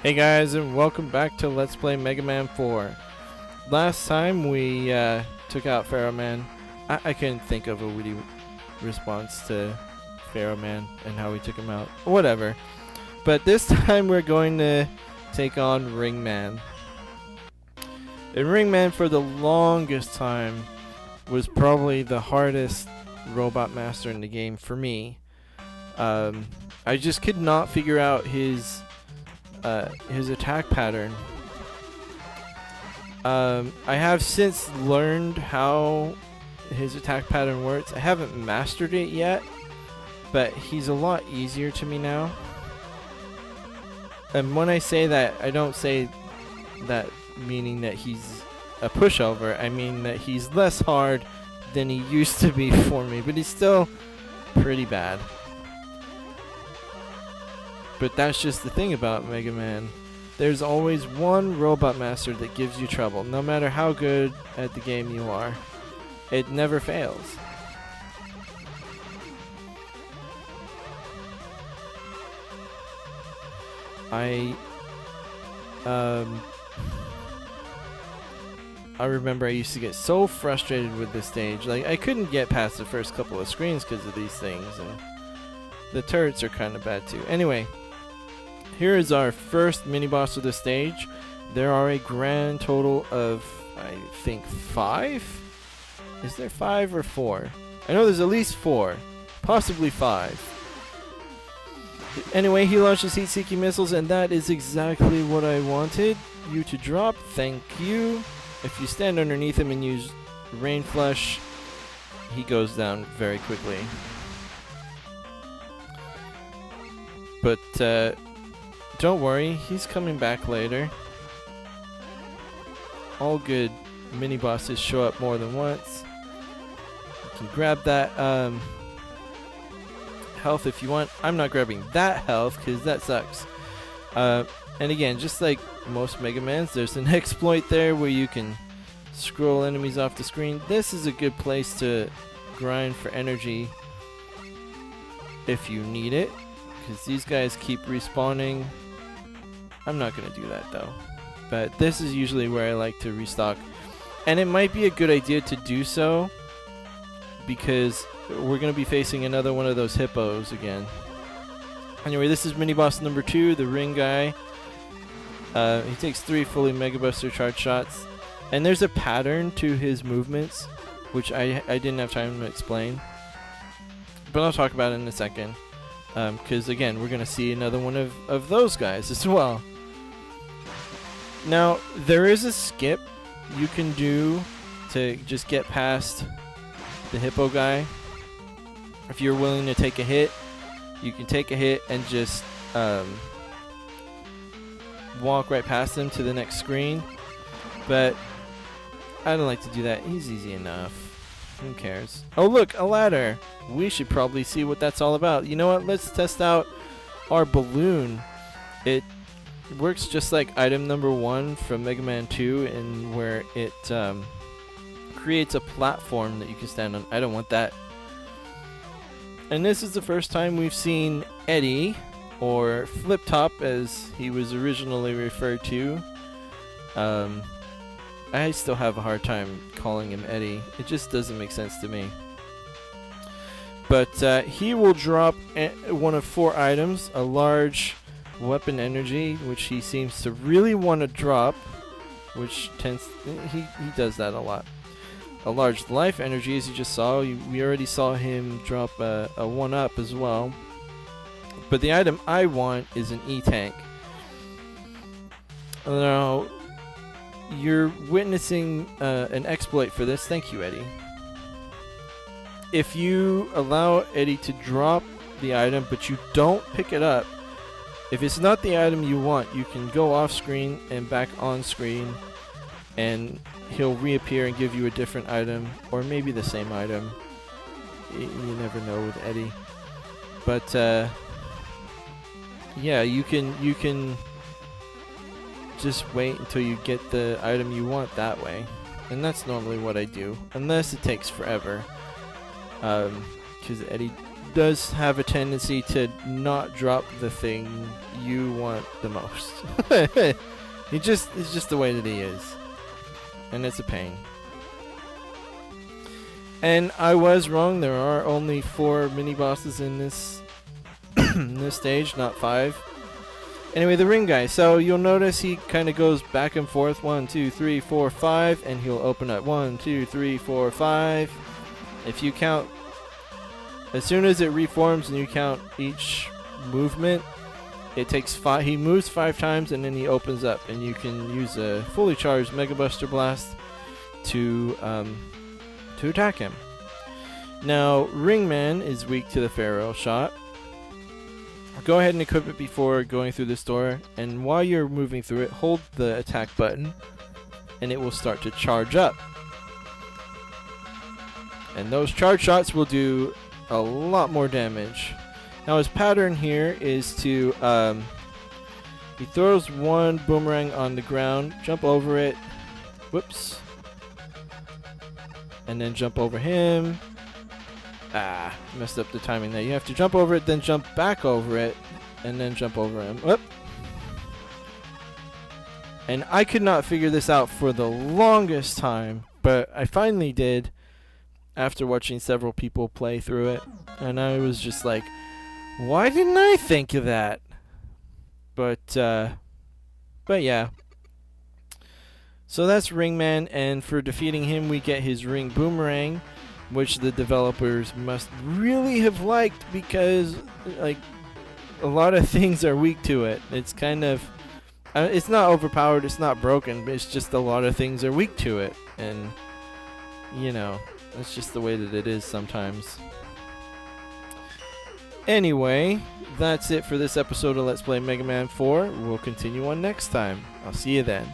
Hey guys, and welcome back to Let's Play Mega Man 4. Last time we took out Pharaoh Man. I couldn't think of a witty response to Pharaoh Man and how we took him out. Whatever. But this time we're going to take on Ring Man. And Ring Man for the longest time was probably the hardest robot master in the game for me. I just could not figure out his attack pattern. I have since learned how his attack pattern works. I haven't mastered it yet, but he's a lot easier to me now. And when I say that, I don't say that meaning that he's a pushover. I mean that he's less hard than he used to be for me, but he's still pretty bad. But that's just the thing about Mega Man. There's always one robot master that gives you trouble, no matter how good at the game you are. It never fails. I remember I used to get so frustrated with this stage. Like, I couldn't get past the first couple of screens because of these things, and the turrets are kind of bad too. Anyway, here is our first mini-boss of the stage. There are a grand total of, I think, 5? Is there 5 or 4? I know there's at least 4. Possibly 5. Anyway, he launches heat-seeking missiles, and that is exactly what I wanted you to drop. Thank you. If you stand underneath him and use Rain Flush, he goes down very quickly. But, don't worry, he's coming back later. All good mini-bosses show up more than once. You can grab that health if you want. I'm not grabbing that health because that sucks. And again, just like most Mega Mans, there's an exploit there where you can scroll enemies off the screen. This is a good place to grind for energy if you need it, because these guys keep respawning. I'm not going to do that though. But this is usually where I like to restock. And it might be a good idea to do so because we're going to be facing another one of those hippos again. Anyway, this is mini-boss number 2, the ring guy. He takes 3 fully Mega Buster charge shots. And there's a pattern to his movements, which I didn't have time to explain. But I'll talk about it in a second. Because again, we're going to see another one of those guys as well. Now, there is a skip you can do to just get past the hippo guy. If you're willing to take a hit, you can take a hit and just walk right past him to the next screen. But I don't like to do that. He's easy enough. Who cares? Oh look, a ladder. We should probably see what that's all about. You know what? Let's test out our balloon. It works just like item number 1 from Mega Man 2, in where it creates a platform that you can stand on. I don't want that. And this is the first time we've seen Eddie, or Flip Top as he was originally referred to. I still have a hard time calling him Eddie. It just doesn't make sense to me. But he will drop one of 4 items, a large weapon energy, which he seems to really want to drop, which tends he does that a lot. A large life energy, as you just saw. We already saw him drop a 1-up as well. But the item I want is an E-tank. Now, you're witnessing an exploit for this. Thank you, Eddie. If you allow Eddie to drop the item, but you don't pick it up, if it's not the item you want, you can go off screen and back on screen, and he'll reappear and give you a different item, or maybe the same item. You never know with Eddie. But yeah, you can just wait until you get the item you want that way. And that's normally what I do, unless it takes forever. Because Eddie does have a tendency to not drop the thing you want the most. It's just the way that he is. And it's a pain. And I was wrong, there are only 4 mini-bosses in this in this stage, not 5. Anyway, the ring guy. So you'll notice he kind of goes back and forth. 1, 2, 3, 4, 5. And he'll open up 1, 2, 3, 4, 5. If you count, as soon as it reforms and you count each movement, it takes 5. He moves 5 times and then he opens up. And you can use a fully charged Mega Buster Blast to attack him. Now, Ringman is weak to the Pharaoh shot. Go ahead and equip it before going through this door, and while you're moving through it, hold the attack button, and it will start to charge up. And those charge shots will do a lot more damage. Now his pattern here is to, he throws one boomerang on the ground, jump over it, whoops, and then jump over him. Messed up the timing there. You have to jump over it, then jump back over it, and then jump over him. Whoop. And I could not figure this out for the longest time, but I finally did after watching several people play through it. And I was just like, why didn't I think of that? But yeah. So that's Ringman, and for defeating him we get his Ring Boomerang, which the developers must really have liked because, like, a lot of things are weak to it. It's kind of, it's not overpowered, it's not broken, but it's just a lot of things are weak to it. And, you know, that's just the way that it is sometimes. Anyway, that's it for this episode of Let's Play Mega Man 4. We'll continue on next time. I'll see you then.